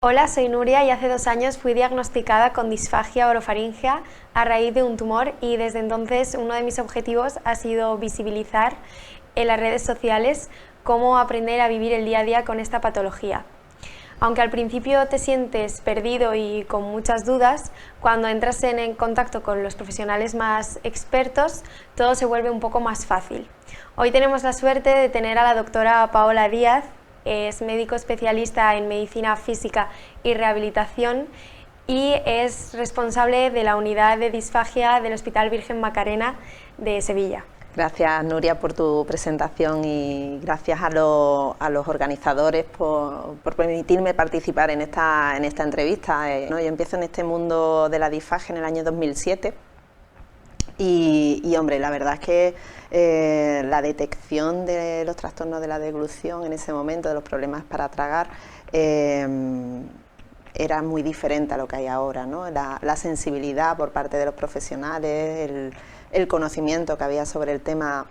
Hola, soy Nuria y hace 2 años fui diagnosticada con disfagia orofaríngea a raíz de un tumor y desde entonces uno de mis objetivos ha sido visibilizar en las redes sociales cómo aprender a vivir el día a día con esta patología. Aunque al principio te sientes perdido y con muchas dudas, cuando entras en contacto con los profesionales más expertos, todo se vuelve un poco más fácil. Hoy tenemos la suerte de tener a la doctora Paola Díaz. Es médico especialista en medicina física y rehabilitación y es responsable de la unidad de disfagia del Hospital Virgen Macarena de Sevilla. Gracias, Nuria, por tu presentación y gracias a los organizadores por permitirme participar en esta entrevista. Yo empiezo en este mundo de la disfagia en el año 2007 y hombre, la verdad es que la detección de los trastornos de la deglución en ese momento, de los problemas para tragar, era muy diferente a lo que hay ahora, ¿no? La sensibilidad por parte de los profesionales, el conocimiento que había sobre el tema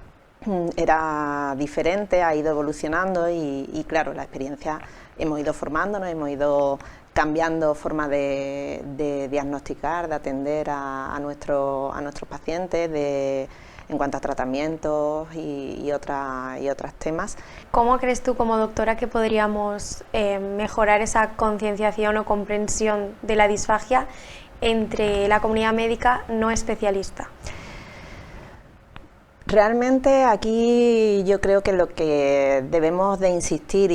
era diferente, ha ido evolucionando y claro, la experiencia, hemos ido formándonos, hemos ido cambiando forma de diagnosticar, de atender a nuestros pacientes, en cuanto a tratamientos y otros temas. ¿Cómo crees tú como doctora que podríamos mejorar esa concienciación o comprensión de la disfagia entre la comunidad médica no especialista? Realmente aquí yo creo que lo que debemos de insistir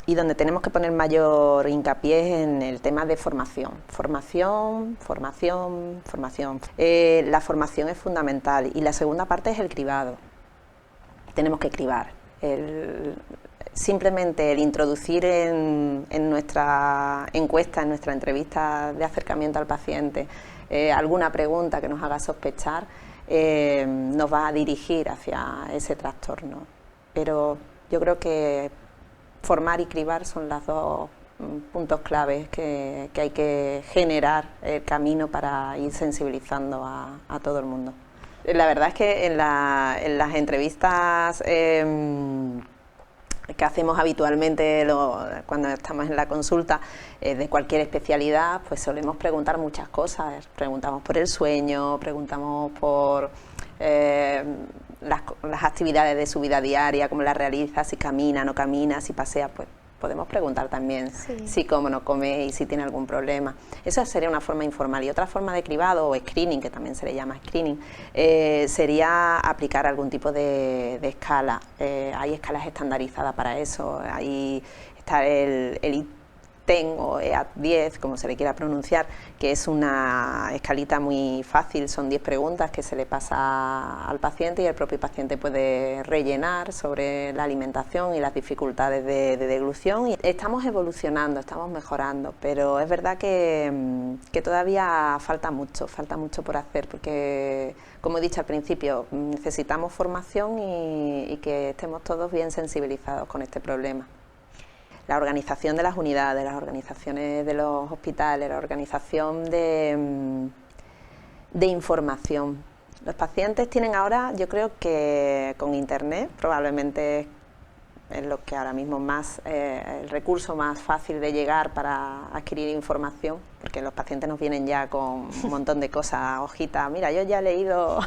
y donde tenemos que poner mayor hincapié es en el tema de formación. Formación. La formación es fundamental y la segunda parte es el cribado. Tenemos que cribar. Simplemente el introducir en nuestra encuesta, en nuestra entrevista de acercamiento al paciente, alguna pregunta que nos haga sospechar, nos va a dirigir hacia ese trastorno. Pero yo creo que formar y cribar son los dos puntos claves que hay que generar el camino para ir sensibilizando a todo el mundo. La verdad es que en las entrevistas que hacemos habitualmente cuando estamos en la consulta de cualquier especialidad, pues solemos preguntar muchas cosas. Preguntamos por el sueño, preguntamos por las actividades de su vida diaria, cómo las realiza, si camina, no camina, si pasea, pues podemos preguntar también si come o no come y si tiene algún problema. Esa sería una forma informal. Y otra forma de cribado o screening, que también se le llama screening, sería aplicar algún tipo de escala. Hay escalas estandarizadas para eso. Ahí está el ITEN o EAT-10, como se le quiera pronunciar, que es una escalita muy fácil, son 10 preguntas que se le pasa al paciente y el propio paciente puede rellenar sobre la alimentación y las dificultades de deglución. Y estamos evolucionando, estamos mejorando, pero es verdad que todavía falta mucho por hacer, porque, como he dicho al principio, necesitamos formación y que estemos todos bien sensibilizados con este problema. La organización de las unidades, las organizaciones de los hospitales, la organización de información. Los pacientes tienen ahora, yo creo que con internet probablemente es lo que ahora mismo más, el recurso más fácil de llegar para adquirir información, porque los pacientes nos vienen ya con un montón de cosas, hojitas, mira, yo ya he leído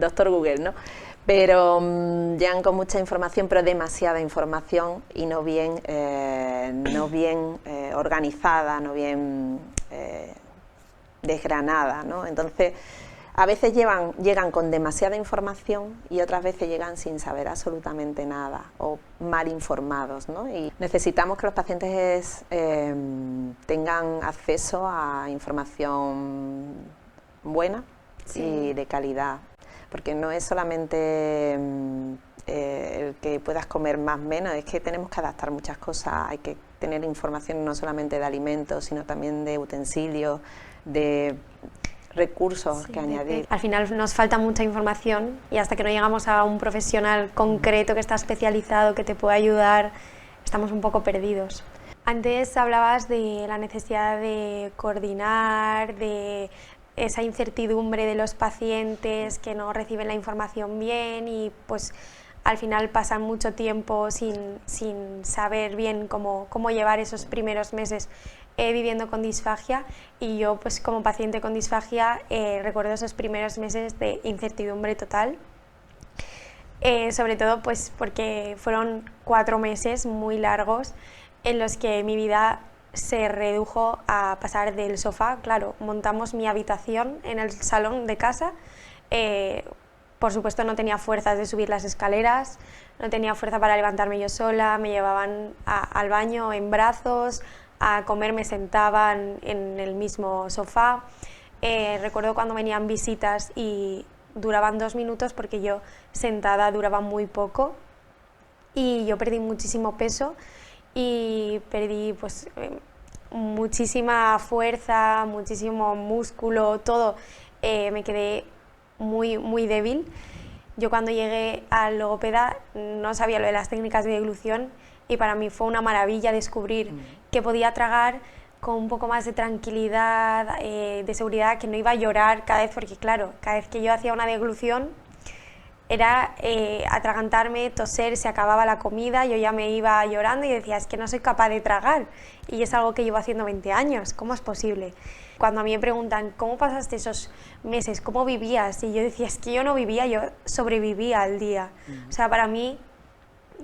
Doctor Google, ¿no? Pero llegan con mucha información, pero demasiada información y no bien organizada, no bien desgranada, ¿no? Entonces, a veces llegan con demasiada información y otras veces llegan sin saber absolutamente nada o mal informados, ¿no? Y necesitamos que los pacientes tengan acceso a información buena y de calidad. Porque no es solamente el que puedas comer más o menos, es que tenemos que adaptar muchas cosas, hay que tener información no solamente de alimentos, sino también de utensilios, de recursos que añadir. Al final nos falta mucha información y hasta que no llegamos a un profesional concreto que está especializado, que te pueda ayudar, estamos un poco perdidos. Antes hablabas de la necesidad de coordinar, de esa incertidumbre de los pacientes que no reciben la información bien y pues al final pasan mucho tiempo sin saber bien cómo llevar esos primeros meses viviendo con disfagia, y yo pues como paciente con disfagia recuerdo esos primeros meses de incertidumbre total, sobre todo pues porque fueron 4 meses muy largos en los que mi vida se redujo a pasar del sofá. Claro, montamos mi habitación en el salón de casa, por supuesto no tenía fuerzas de subir las escaleras, no tenía fuerza para levantarme yo sola, me llevaban al baño en brazos, a comer me sentaban en el mismo sofá. Recuerdo cuando venían visitas y duraban 2 minutos porque yo sentada duraba muy poco, y yo perdí muchísimo peso y perdí pues muchísima fuerza, muchísimo músculo, todo. Me quedé muy débil. Yo cuando llegué al logopeda no sabía lo de las técnicas de deglución, y para mí fue una maravilla descubrir que podía tragar con un poco más de tranquilidad, de seguridad, que no iba a llorar cada vez, porque claro, cada vez que yo hacía una deglución era atragantarme, toser, se acababa la comida, yo ya me iba llorando y decía, es que no soy capaz de tragar, y es algo que llevo haciendo 20 años, ¿cómo es posible? Cuando a mí me preguntan, ¿cómo pasaste esos meses? ¿Cómo vivías? Y yo decía, es que yo no vivía, yo sobrevivía al día. O sea, para mí,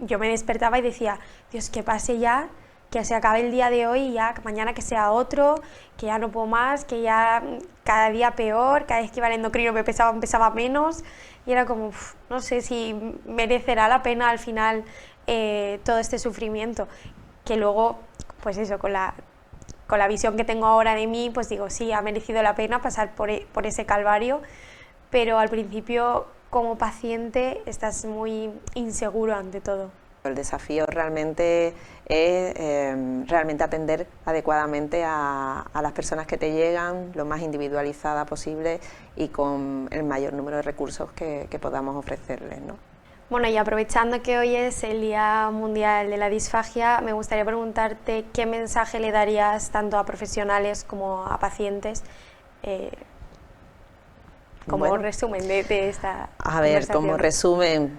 yo me despertaba y decía, Dios, que pase ya, que se acabe el día de hoy y ya mañana que sea otro, que ya no puedo más, que ya cada día peor, cada vez que iba al endocrino me pesaba menos, y era como, no sé si merecerá la pena al final todo este sufrimiento, que luego, pues eso, con la visión que tengo ahora de mí, pues digo, sí, ha merecido la pena pasar por ese calvario, pero al principio como paciente estás muy inseguro ante todo. El desafío realmente es realmente atender adecuadamente a las personas que te llegan, lo más individualizada posible y con el mayor número de recursos que podamos ofrecerles, ¿no? Bueno, y aprovechando que hoy es el Día Mundial de la Disfagia, me gustaría preguntarte qué mensaje le darías tanto a profesionales como a pacientes, como resumen de esta A ver, como resumen,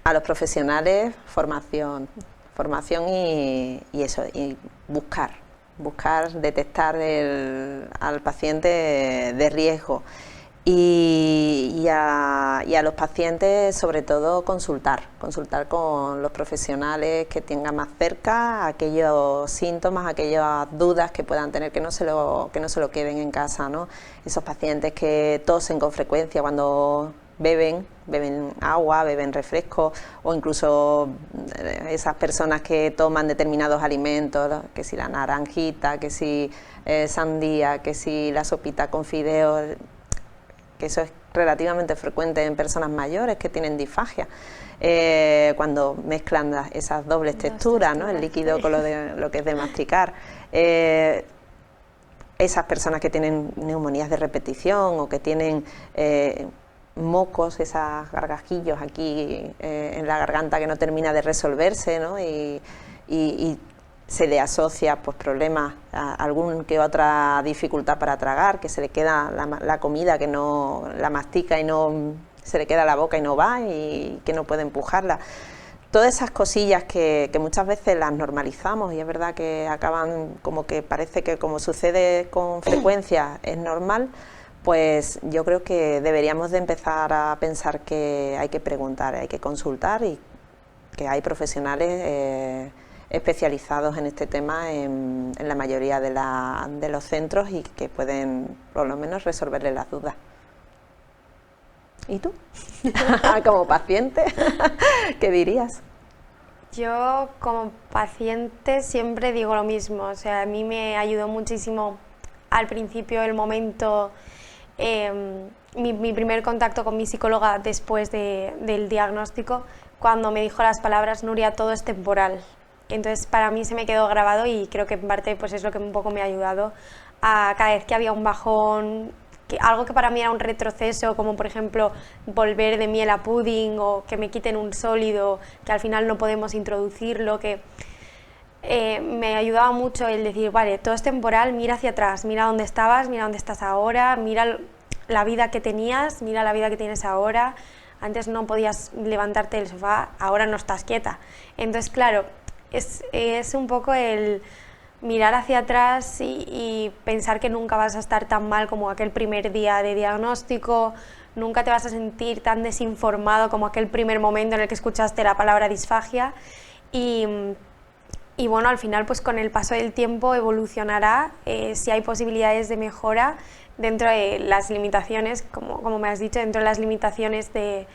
a los profesionales, formación y eso, y buscar, detectar al paciente de riesgo, y a los pacientes sobre todo consultar con los profesionales que tengan más cerca aquellos síntomas, aquellas dudas que puedan tener, que no se lo queden en casa, ¿no? Esos pacientes que tosen con frecuencia cuando beben agua, beben refresco, o incluso esas personas que toman determinados alimentos, que si la naranjita, que si sandía, que si la sopita con fideos, que eso es relativamente frecuente en personas mayores que tienen disfagia, cuando mezclan esas dobles texturas, ¿no? El líquido con lo que es de masticar. Esas personas que tienen neumonías de repetición o que tienen mocos, esos gargajillos aquí en la garganta que no termina de resolverse, ¿no? y se le asocia pues problemas, algún que otra dificultad para tragar, que se le queda la comida, que no la mastica y no se le queda la boca y no va, y que no puede empujarla. Todas esas cosillas que muchas veces las normalizamos, y es verdad que acaban como que parece que, como sucede con frecuencia, es normal. Pues yo creo que deberíamos de empezar a pensar que hay que preguntar, hay que consultar, y que hay profesionales especializados en este tema en la mayoría de los centros, y que pueden por lo menos resolverle las dudas. ¿Y tú? Como paciente, ¿qué dirías? Yo como paciente siempre digo lo mismo, o sea, a mí me ayudó muchísimo al principio el momento, mi primer contacto con mi psicóloga después del diagnóstico, cuando me dijo las palabras, Nuria, todo es temporal. Entonces para mí se me quedó grabado, y creo que en parte pues es lo que un poco me ha ayudado a cada vez que había un bajón, algo que para mí era un retroceso, como por ejemplo volver de miel a pudding, o que me quiten un sólido que al final no podemos introducirlo, que me ayudaba mucho el decir, vale, todo es temporal, mira hacia atrás, mira dónde estabas, mira dónde estás ahora, mira la vida que tenías, mira la vida que tienes ahora, Antes no podías levantarte del sofá, ahora no estás quieta. Entonces, claro, es un poco el mirar hacia atrás y pensar que nunca vas a estar tan mal como aquel primer día de diagnóstico, nunca te vas a sentir tan desinformado como aquel primer momento en el que escuchaste la palabra disfagia y bueno, al final pues con el paso del tiempo evolucionará, si hay posibilidades de mejora dentro de las limitaciones, como me has dicho, dentro de las limitaciones de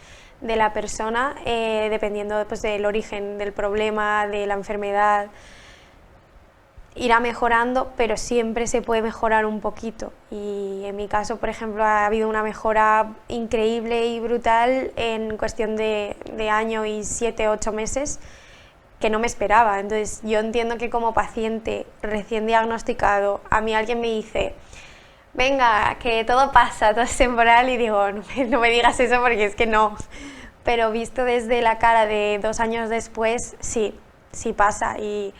la persona, dependiendo pues, del origen del problema, de la enfermedad, irá mejorando, pero siempre se puede mejorar un poquito. Y en mi caso, por ejemplo, ha habido una mejora increíble y brutal en cuestión de año y 7, 8 meses, que no me esperaba. Entonces yo entiendo que como paciente recién diagnosticado, a mí alguien me dice, venga, que todo pasa, todo es temporal, y digo, no me digas eso porque es que no. Pero visto desde la cara de 2 años después, sí pasa, y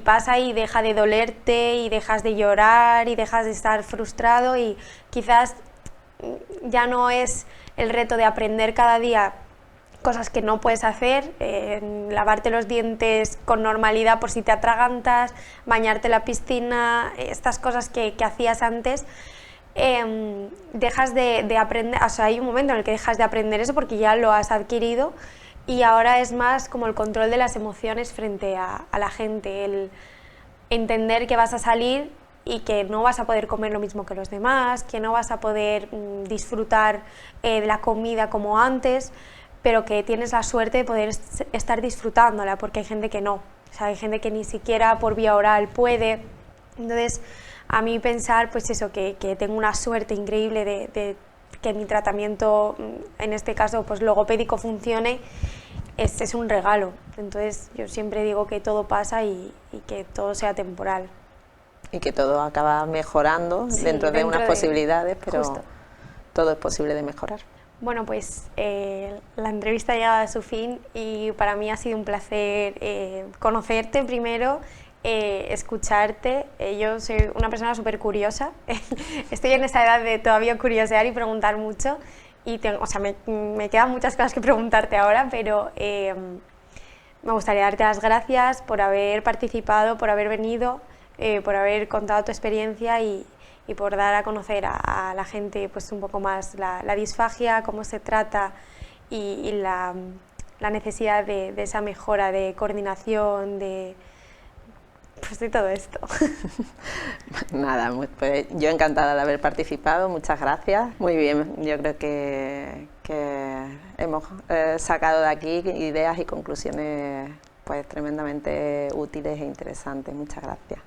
pasa y deja de dolerte y dejas de llorar y dejas de estar frustrado y quizás ya no es el reto de aprender cada día cosas que no puedes hacer, lavarte los dientes con normalidad por si te atragantas, bañarte en la piscina, estas cosas que hacías antes, dejas de aprender, o sea, hay un momento en el que dejas de aprender eso porque ya lo has adquirido y ahora es más como el control de las emociones frente a la gente, el entender que vas a salir y que no vas a poder comer lo mismo que los demás, que no vas a poder disfrutar de la comida como antes, pero que tienes la suerte de poder estar disfrutándola, porque hay gente que no, o sea, hay gente que ni siquiera por vía oral puede. Entonces, a mí pensar, pues eso, que tengo una suerte increíble de que mi tratamiento, en este caso, pues logopédico funcione, es un regalo. Entonces, yo siempre digo que todo pasa y que todo sea temporal. Y que todo acaba mejorando, sí, dentro de unas posibilidades, pero justo, todo es posible de mejorar. Bueno, pues la entrevista ha llegado a su fin y para mí ha sido un placer conocerte primero, escucharte. Yo soy una persona súper curiosa, estoy en esa edad de todavía curiosear y preguntar mucho y o sea, me quedan muchas cosas que preguntarte ahora, pero me gustaría darte las gracias por haber participado, por haber venido, por haber contado tu experiencia y por dar a conocer a la gente pues un poco más la disfagia, cómo se trata y la necesidad de esa mejora de coordinación, pues de todo esto. Nada, pues yo encantada de haber participado, muchas gracias. Muy bien, yo creo que hemos sacado de aquí ideas y conclusiones pues tremendamente útiles e interesantes. Muchas gracias.